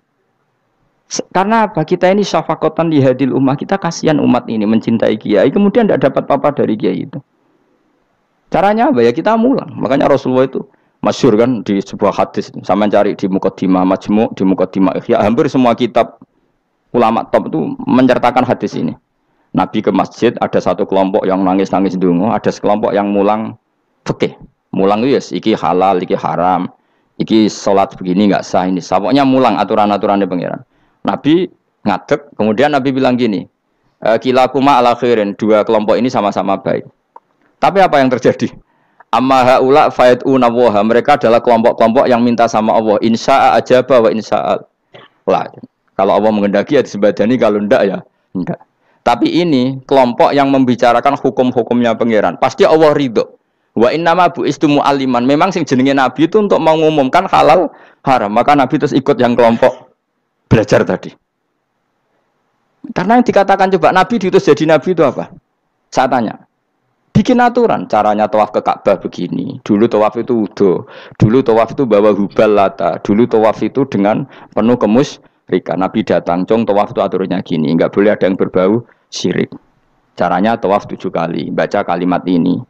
Karena apa? Kita ini syafaqatan li hadil ummah, kita kasihan umat ini mencintai kiai, kemudian tidak dapat apa-apa dari kiai itu. Caranya apa ya? Kita mulang. Makanya Rasulullah itu masyhur kan di sebuah hadis, sama cari di Muqaddimah Majmu', di Muqaddimah Ihya, hampir semua kitab ulama top itu menceritakan hadis ini. Nabi ke masjid, ada satu kelompok yang nangis-nangis ndonga, ada sekelompok yang mulang fikih. Mulang itu yes, iki halal, iki haram, iki salat begini enggak sah ini. Pokoknya mulang aturan-aturannya pangeran. Nabi ngadeg, kemudian Nabi bilang gini, kilakuma ala khairin, dua kelompok ini sama-sama baik. Tapi apa yang terjadi? Amma haula fayatuna wa, mereka adalah kelompok-kelompok yang minta sama Allah insya'a ajaba wa insya'a la. Kalau Allah mengendaki ya disebadani, kalau enggak ya enggak. Tapi ini kelompok yang membicarakan hukum-hukumnya pangeran. Pasti Allah ridho. Wa innama bu'istu mu'alliman. Memang sing jenenge Nabi itu untuk mengumumkan halal haram. Maka Nabi terus ikut yang kelompok belajar tadi. Karena yang dikatakan coba Nabi diutus jadi Nabi itu apa? Saya tanya. Bikin aturan, caranya tawaf ke Ka'bah begini. Dulu tawaf itu wudu, dulu tawaf itu bawa hubal lata, dulu tawaf itu dengan penuh kemusyrikan. Nabi datang, cong tawaf itu aturannya gini, nggak boleh ada yang berbau syirik. Caranya tawaf 7 kali, baca kalimat ini.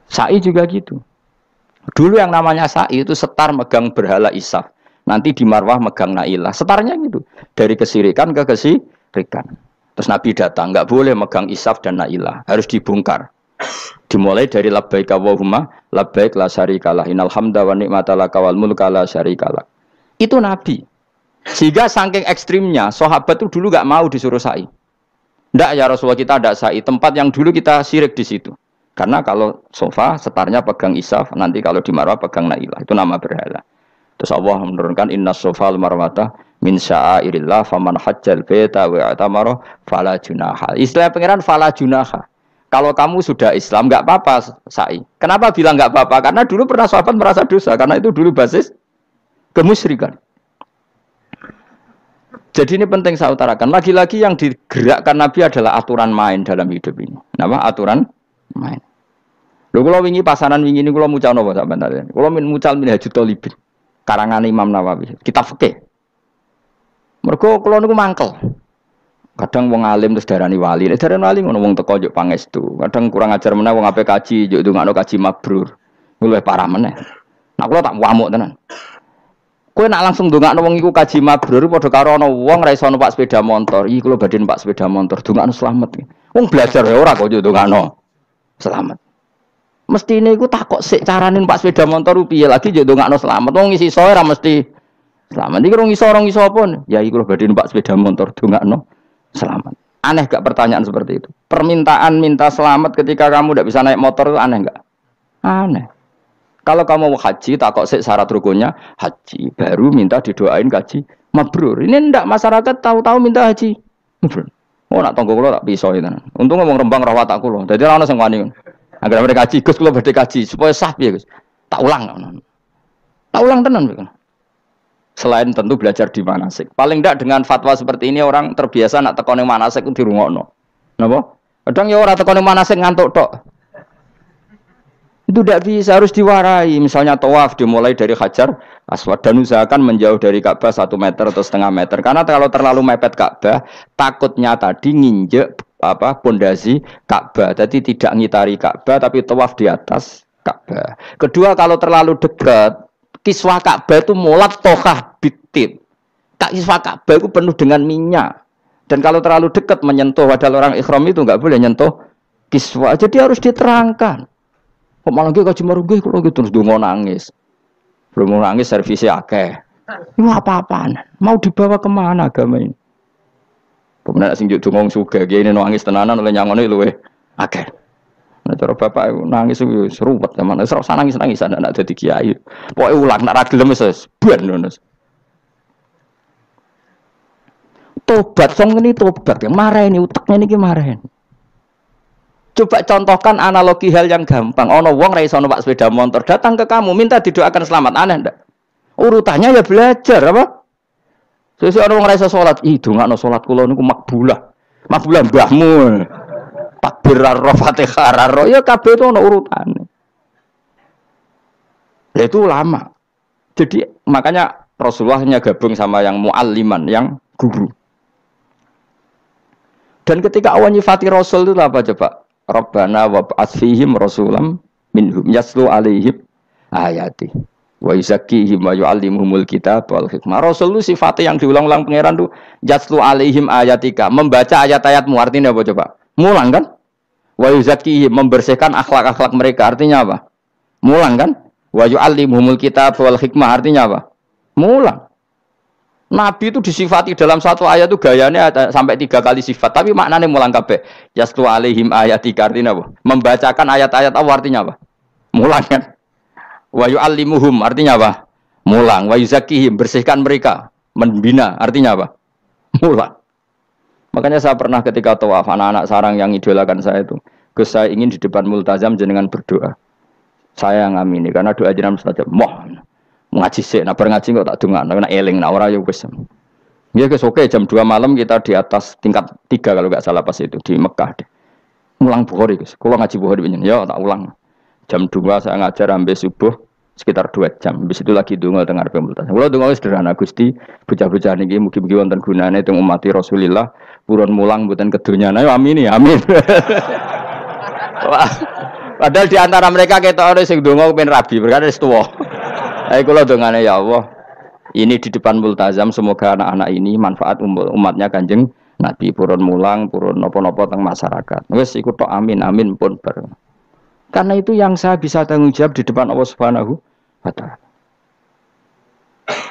Sa'i juga gitu. Dulu yang namanya sa'i itu setar megang berhala Isaf. Nanti di Marwah megang Nailah. Setarnya gitu. Dari kesirikan ke kesirikan. Terus Nabi datang, nggak boleh megang Isaf dan Nailah, harus dibongkar. Dimulai dari labbaik Allahumma labbaik la syarikalah innal hamda wa ni'mata laka wal mulka la syarikalah. Itu Nabi. Sehingga saking ekstrimnya sahabat itu dulu enggak mau disuruh sa'i. Enggak ya Rasulullah, kita ada sa'i, tempat yang dulu kita syirik di situ. Karena kalau sofa setarnya pegang Isaf, nanti kalau di Marwah pegang Nailah, itu nama berhala. Terus Allah menurunkan inna sofa al marwata min sya'airillah faman hajjal baita wa atamara fala junaha. Istilah pangeran fala junaha. Kalau kamu sudah Islam, nggak apa-apa sa'i. Kenapa bilang nggak apa-apa? Karena dulu pernah sahabat merasa dosa, karena itu dulu basis kemusyrikan. Jadi ini penting saya utarakan. Lagi-lagi yang digerakkan Nabi adalah aturan main dalam hidup ini. Nama aturan main. Lho kalau wingi pasaran wingi ini kalau mucal napa sampean tadi. Kalau mucal Minhajul Thalibin karangan Imam Nawawi. Kitab fikih. Mergo kula niku mangkel. Kadang wong alim terus darani wali. Nek darani wali ngono wong teko njuk pangestu. Kadang kurang ajar meneh wong ape kaji njuk ndongakno kaji mabrur. Luwih parah meneh. Nah kula tak wamuk tenan. Kowe nak langsung ndongakno wong iku kaji mabrur padha karo ana wong ra iso numpak sepeda motor. Iki kula badhe numpak sepeda motor, ndongakno slamet. Wong belajar ya ora kok njuk ndongakno slamet. Mestine iku takok sik carane numpak sepeda motor piye lagi njuk ndongakno slamet. Wong isi soe ra mesti slamet. Iki rong iso apa? Ya iki kula badhe numpak sepeda motor, ndongakno selamat. Aneh gak pertanyaan seperti itu? Permintaan minta selamat ketika kamu tidak bisa naik motor itu aneh gak? Aneh. Kalau kamu mau haji, tak kok syarat rukunnya haji, baru minta didoain haji mabrur. Ini ndak masyarakat tahu-tahu minta haji mabrur. Oh nak tonggo kula tak pisau itu. Untung ngomong Rembang rawat tak kula. Dadi ora ono sing wani. Agar mereka haji, Gus kula badhe haji supaya sah piye, Gus. Tak ulang. Tak ulang tenan kok. Selain tentu belajar di manasik. Paling tidak dengan fatwa seperti ini orang terbiasa nak tekone manasik ku dirungokno. Napa? Kadang ya ora tekone manasik ngantuk tok. Itu tidak bisa, harus diwarai. Misalnya tawaf dimulai dari Hajar Aswad dan usahakan menjauh dari Ka'bah 1 meter atau setengah meter. Karena kalau terlalu mepet Ka'bah, takutnya tadi nginjek pondasi Ka'bah. Jadi tidak ngitari Ka'bah tapi tawaf di atas Ka'bah. Kedua, kalau terlalu dekat kiswah Ka'bah itu mulat tohah bitib. Kiswah Ka'bah itu penuh dengan minyak. Dan kalau terlalu dekat menyentuh, padahal orang ikhram itu enggak boleh nyentuh kiswah. Jadi harus diterangkan. Kok malah nggih kaji marungih kalau gitu terus dongo nangis. Belum nangis servisnya akeh. Ini apa-apaan? Mau dibawa kemana agama ini? Kemudian sing juk dongo sugih ini nangis tenanan oleh nyangone luweh akeh. Nah, cara bapak nangis itu seruwet zaman. Serasa nangis-nangis anak dadi kiai. Pokoke ulang nak ra gelem wis ben ngono. Tobat song ini tobat yang marah ini uteknya ini marah. Coba contohkan analogi hal yang gampang. Ono wong ra iso numpak sepeda motor datang ke kamu minta didoakan selamat, aneh ndak? Urutannya ya belajar apa? Sesuk ono wong ra iso salat, ih dongakno salat kula niku makbulah. Makbulah mbahmu. Takbir ar-roh Fatihah ar-roh ya kabeh itu ana urutane. Lah itu lama. Jadi makanya Rasulullah hanya gabung sama yang mualliman, yang guru. Dan ketika Allah nyifati Rasul itu apa coba? Rabbana wa ba'ats fihim rasulam minhum yaslu alaihim ayati wa yuzakkihim wa yu'allimuhumul kitab wal hikmah. Rasul itu sifatnya yang diulang-ulang pangeran tuh yaslu alaihim ayatika, membaca ayat-ayatmu, artinya apa coba? Mulang kan? Wa yuzakkihim, membersihkan akhlak-akhlak mereka, artinya apa? Mulang kan? Wa yu'allimuhumul kitab wal hikmah, artinya apa? Mulang. Nabi itu disifati dalam satu ayat itu gayanya sampai 3 kali sifat, tapi maknanya mulang kabeh. Yaslu alaihim ayatika, artinya apa? Membacakan ayat-ayat Allah, artinya apa? Mulang kan? Wa yu'allimuhum, artinya apa? Mulang. Wa yuzakkihim, bersihkan mereka, membina, artinya apa? Mulang. Makanya saya pernah ketika tawaf, anak-anak sarang yang idolakan saya itu, Gus saya ingin di depan multazam jenengan berdoa. Saya ngamini karena doa jenengan mustajab. Ngaji sik, nah ngaji kok tak dongakno, nek eling nek ora ya wis. Ya guys, oke jam 2 malam kita di atas tingkat 3 kalau enggak salah pas itu di Mekah deh. Mulang Bukhari, kalau ngaji Bukhari begini, ya tak ulang. Jam 2 saya ngajar sampai subuh sekitar 2 jam. Habis itu lagi donga tengah pemultas. Kalau donga sederhana Gusti, bocah-bocah niki mugi-mugi wonten gunane teng umat Rasulillah, purun mulang mboten kedunya. Ayo amin ya, amin. Padahal di antara mereka kita orang sing donga pengen rabi, berkata wis tuwa. Ayo kula dongane ya Allah. Ini di depan multazam semoga anak-anak ini manfaat umatnya Kanjeng Nabi purun mulang, purun nopo-nopo teng masyarakat. Wes ikut tok amin amin pun bar. Karena itu yang saya bisa tanggung jawab di depan Allah Subhanahu wa taala.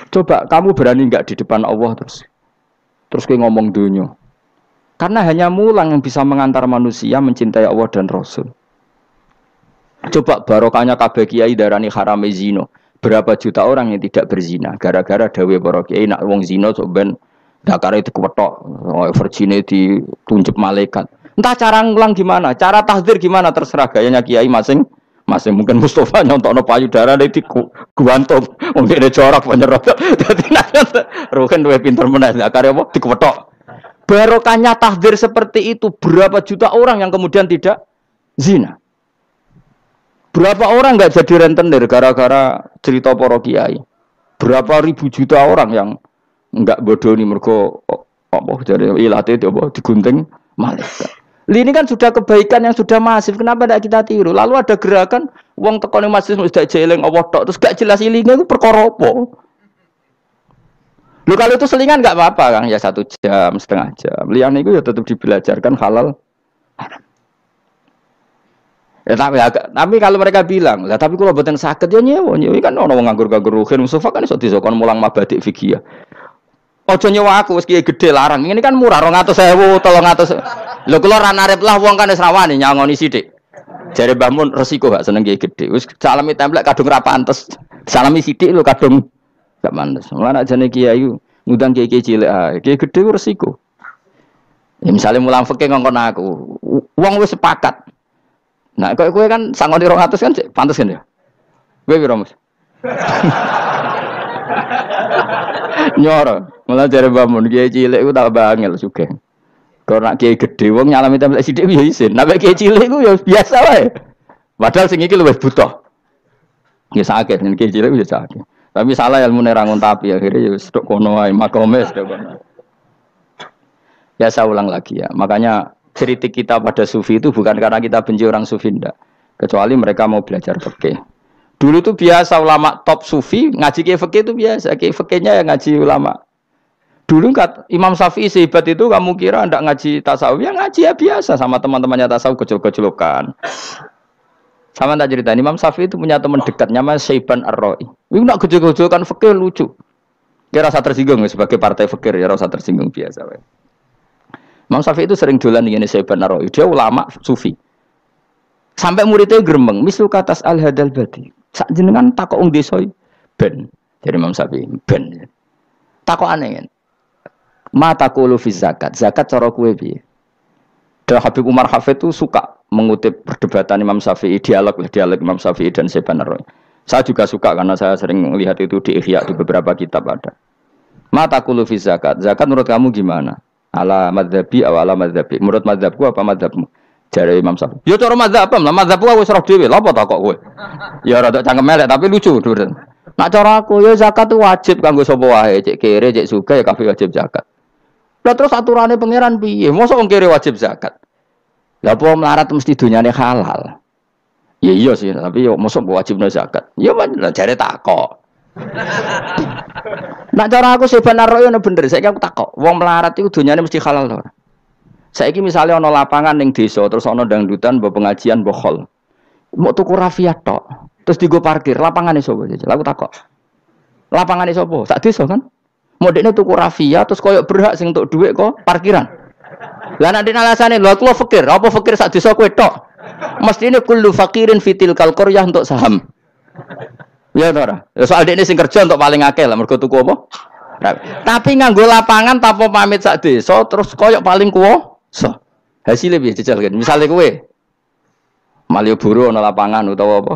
Coba kamu berani enggak di depan Allah terus kayak ngomong dunia. Karena hanya mulang yang bisa mengantar manusia mencintai Allah dan Rasul. Coba barokahnya kabeh kiai darani harame zina. Berapa juta orang yang tidak berzina gara-gara dawe para kiai nak wong zina sok ben dakare dikuwetok, virgine ditunjuk malaikat. Entah cara ngulang gimana, cara tahdzir gimana terserah gayanya kiai masing-masing. Mungkin Mustafa nyontokno payudara di guantung, wong dene jorok penyerot. Dadi nek ruhen luwih pinter meneh dakare apa dikuwetok. Barokahnya tahdzir seperti itu berapa juta orang yang kemudian tidak zina. Berapa orang enggak jadi rentenir gara-gara cerita para kiai. Berapa ribu juta orang yang enggak bodoh nih mergo apa jadi ilate itu apa digunting malaikat. Ini kan sudah kebaikan yang sudah masif. Kenapa tidak kita tiru? Lalu ada gerakan uang tekone masjid sudah jeleng Allah tok terus gak jelas ilingnya itu perkara apa? Lu kalau itu selingan enggak apa-apa Kang ya 1 jam, setengah jam. Liyane itu ya tetap dibelajarkan halal. Ya, tapi kalau mereka bilang, lah tapi kalau boten sakit ya nyewa kan ono wong nganggur-nganggur ruhin Mustafa kan iso disokon mulang mabadik fikih. Ojo nyewa aku wis kiye gedhe larang. Ini kan murah 200.000, 300. Lho kula ra narep lah wong kan wis rawani nyangoni sithik. Jare Mbah Mun resiko gak seneng kiye gedhe. Wis salami templek kadung ra pantes. Salami sithik lho kadung gak pantes. Mulane jane kiai ngundang kiai cilik ae. Kiye gedhe ku resiko. Ya misalnya mulang fikih ngongkon aku. Wong wis sepakat. Nah, kowe kan sangoni 200 kan pantes kan ya? Kowe piro, Mas? Nyoro, malah jare bangun kiai cilik ku tak bangel sugih. Kok nak kiai gedhe wong nyalami templek sithik ya isin. Nek kiai cilik ku ya biasa wae. Padahal sing iki luwih butuh. Ya sakit nek kiai cilik ya sakit. Tapi salah ilmune ra ngontapi akhirnya ya wis tok kono wae makome wis tok kono. Ya saya ulang lagi ya. Makanya kritik kita pada sufi itu bukan karena kita benci orang sufi enggak. Kecuali mereka mau belajar fikih. Dulu tuh biasa ulama top sufi ngaji kiai fikih itu biasa. Kiai fikihnya yang ngaji ulama. Dulu kan Imam Syafi'i sehebat itu kamu kira ndak ngaji tasawuf ya ngaji ya biasa sama teman-temannya tasawuf kecil-kecilokan. Sama tak cerita Imam Syafi'i itu punya teman dekat namanya Syaiban Ar-Ra'i. Ini nak kecil-kecilokan fikih lucu. Dia rasa tersinggung sebagai partai fikih ya rasa tersinggung biasa. Imam Syafi'i itu sering dolan ngene Syaiban Ar-Ra'i. Dia ulama sufi. Sampai muridnya gremeng, misal katas al-hadal badi. Sak jenengan takok wong desa ben. Jadi Imam Syafi'i ben. Takok aneh kan. Mata taqulu fi zakat. Zakat cara kowe piye? Dan Habib Umar Hafid itu suka mengutip perdebatan Imam Syafi'i, dialog Imam Syafi'i dan Syaiban Ar-Ra'i. Saya juga suka karena saya sering melihat itu di Ihya di beberapa kitab ada. Mata taqulu fi zakat. Zakat menurut kamu gimana? Ala madzhabi aw ala madzhabi. Menurut madzhabku apa madzhabmu? Jare Imam Syafi'i. Ya cara madzhab apa? Lah madzhabku wis roh dhewe. Lha apa tak kok kowe? Ya rada cangkem elek tapi lucu durun. Nak cara aku ya zakat itu wajib kanggo sapa wae, cek kere, cek sugih ya kabeh wajib zakat. Lah terus aturane pangeran piye? Mosok wong kere wajib zakat. Lah apa melarat mesti dunyane halal. Ya iya sih, tapi yo mosok wajibna zakat. Ya jare takok. Nak cara aku Syaiban Ar-Ra'i ono bener, saiki aku takok, wong melarat iku dunyane mesti halal to ora? Saiki misale ana lapangan ning desa terus ana dangdutan mbok pengajian mbok khol. Mbok tuku rafia tok, terus digo parkir, lapangane sapa jajal? Aku takok. Lapangane sapa? Sak desa kan? Modekne tuku rafia terus koyo berhak sing entuk dhuwit kok parkiran. Lah nek dene alasane lho aku fakir, apa fakir sak desa kowe tok? Mestine kullu faqirin fitil qaryah untuk saham. Ya ora. Soal dekne sing kerja untuk paling akeh lah mergo tuku apa? Tapi nganggo lapangan tanpa pamit sak desa terus koyok paling kuwasa. Hasilnya piye jajal kan. Misale kowe Malioboro ana lapangan utawa apa?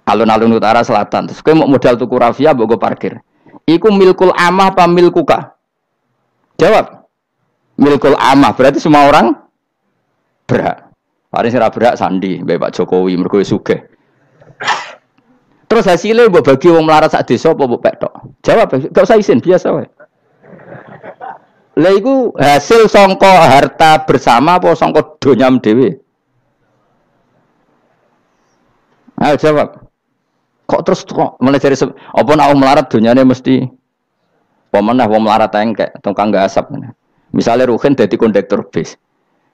Alun-alun utara selatan. Terus kowe mau modal tuku rafia mbok go parkir. Iku milkul amah apa milkuka? Jawab. Milkul amah berarti semua orang berhak. Paling sing ra berak sandi mbek Pak Jokowi mergo sugih. Terus hasilnya mbok bagi wong melarat sak desa apa mbok pek tok? Jawab, gak usah isin biasa wae. Lah iku hasil sangka harta bersama apa sangka donyam dhewe? Ayo jawab. Kok terus kok mulai dari apa nak wong melarat donyane mesti pemenah wong melarat engkek tukang gasap. Misalnya Ruhin dadi kondektur bis.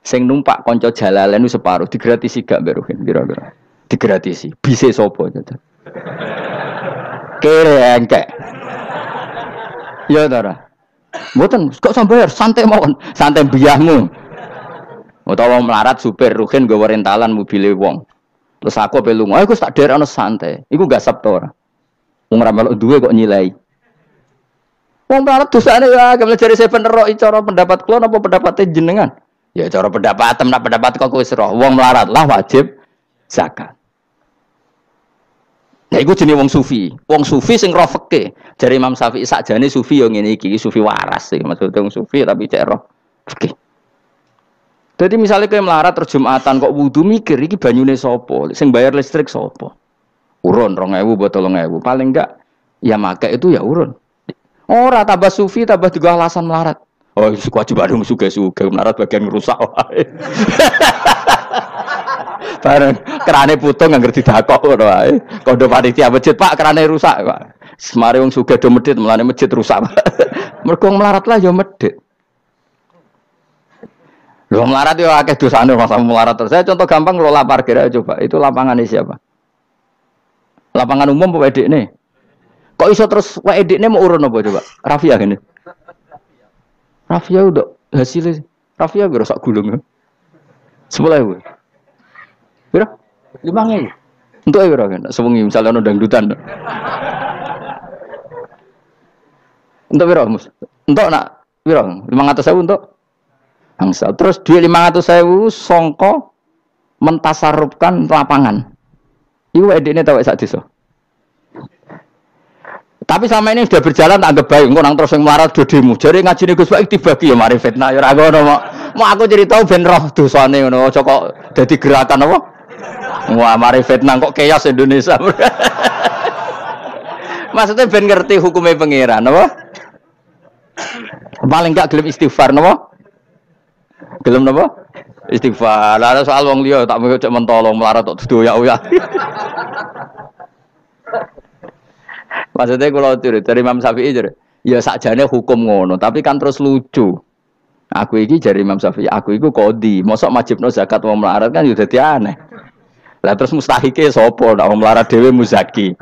Sing numpak kanca jalalen ku separo digratisi gak mbek Ruhin kira-kira. Digratisi. Bise sapa gitu. Kere engkek. Ya ta. Mboten kok sambayar santai mawon, santai mbiyahmu. Utawa melarat supir Ruhin nggawa rentalan mobile wong. Terus aku ape lunga, aku tak derekno santai. Iku gasap to ora? Wong ra melok duwe kok nyilai. Wong melarat dosane ya agak jare seven ero cara pendapat kula napa pendapate jenengan? Ya cara pendapat nak pendapat kok wis roh. Wong melarat lah wajib zakat. Nah iku jenenge wong sufi. Wong sufi sing roh fikih. Jare Imam Syafi'i sakjane sufi yo ngene iki sufi waras sih. Maksudnya wong sufi tapi cek roh fikih. Jadi misalnya kayak melarat terus Jumatan kok wudu mikir iki banyune sapa? Sing bayar listrik sapa? Urun 2.000 botol 3.000. Paling enggak ya make itu ya urun. Ora tambah sufi tambah juga alasan melarat. Oh, kewajiban suge-suge melarat bagian ngerusak wae. Bareng kerane putung anggar didakok ngono wae. Kondo panitia masjid, Pak, kerane rusak, Pak. Semare wong sugih do medhit, mulane masjid rusak. Mergo melarat lah ya medhit. Lho melarat yo akeh dosane masa melarat terus. Saya contoh gampang ngelola parkir aja coba. Itu lapangannya siapa? Lapangan umum apa edekne? Kok iso terus wae edekne mau urun apa coba? Rafia gini. Rafia udah hasilnya. Rafia gue rusak gulung. 10.000. Pira? 5.000. Untuk pira kan? Sewengi misalnya ono dangdutan. Untuk pira, Mus? Untuk nak pira? 500.000 untuk angsa. Terus duit 500.000 songko mentasarrufkan lapangan. Iku edekne tau sak desa. Tapi sama ini sudah berjalan tak anggap baik. Engko nang terus sing melarat do demo. Jare ngajine Gus Baik dibagi ya mari fitnah ya ora ngono mau aku cerita ben roh dosane ngono aja kok dadi gerakan apa? Wah mari fitnah kok chaos Indonesia. Maksudnya ben ngerti hukumnya pangeran apa? Paling enggak gelem istighfar napa? Gelem napa? Istighfar. Lah soal wong liya tak cek mentolo melarat tok doyak-oyak. Maksudnya kalau dari Imam Syafi'i ya sakjane hukum ngono, tapi kan terus lucu. Aku iki dari Imam Syafi'i, aku iku kodi, mosok majibno zakat wong melarat kan ya dadi aneh. Lah terus mustahike sapa nek wong melarat dhewe muzaki.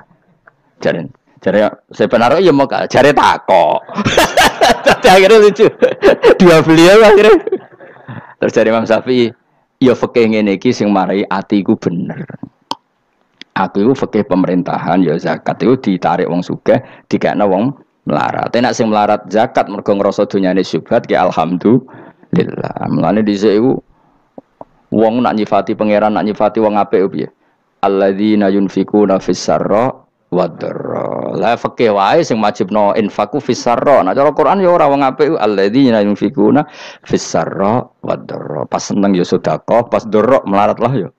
Jare sebenarnya ya mau jare takok. Dadi akhirnya lucu. Dua beliau akhirnya. Terus dari Imam Syafi'i, ya fikih ngene iki sing marai atiku bener. Aku itu fikih pemerintahan ya zakat itu ditarik wong sugih dikekno wong melarat. Nek sing melarat zakat mergo ngrasa dunyane syubhat ki alhamdulillah. Mulane dhisik iku wong nak nyifati pangeran nak nyifati wong apik piye? Alladzina yunfikuna fis sarra wadharra. La fikih wae sing wajibno infaku fis sarra. Nah cara Quran ya ora wong apik alladzina yunfikuna fis sarra wadharra. Pas seneng ya sedekah, pas dorok melarat lah ya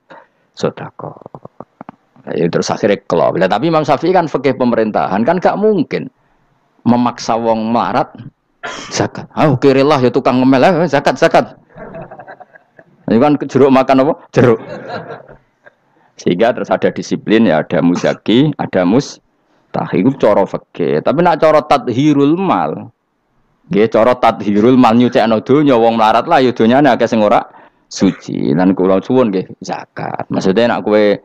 sedekah. Ya, terus akhirnya kelop. Tapi Imam Syafi'i kan fikih pemerintahan kan gak mungkin memaksa wong melarat zakat. Kirilah ya tukang ngemel zakat. Ini kan jeruk makan apa? Jeruk. Sehingga terus ada disiplin ya, ada muzaki, ada mustahik itu cara fikih. Tapi nak cara tadhirul mal. Nggih cara tadhirul mal nyucikno donya wong melarat lah ya donyane akeh sing ora suci. Lan kula suwun nggih zakat. Maksudnya nak kowe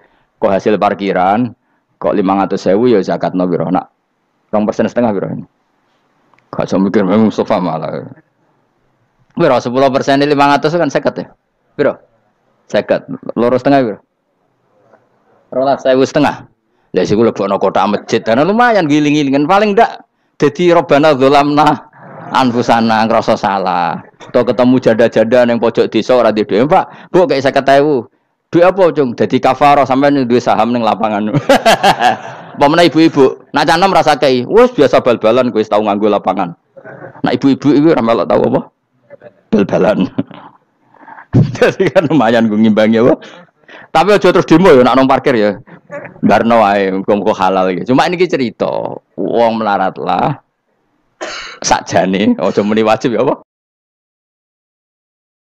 kok hasil parkiran kok 500.000 ya zakatno piro nak 2,5% piro ini gak usah mikir memang Mustafa malah piro 10% 500 kan 50 ya piro 50 2,5 piro 2,500 lah sik kula lebokno kotak masjid dan lumayan giling-gilingan paling ndak dadi robana dzalamna anfusana ngrasa salah atau ketemu janda-janda ning pojok desa ora di dhewe Pak Bu kayak 50.000 duit apa cung? Jadi kafarah sampai duit saham neng lapangan. Pemene ibu-ibu, nak canam rasa kei, wes biasa bal-balan, gue tahu nganggo lapangan. Nak ibu-ibu itu ramelok tahu apa? Bal-balan. Jadi kan lumayan gue ngimbangi apa. Tapi aja terus demo ya nak nong parkir ya. Darno wae muga halal iki. Cuma ini cerita, wong melarat lah sakjane, aja muni wajib ya apa?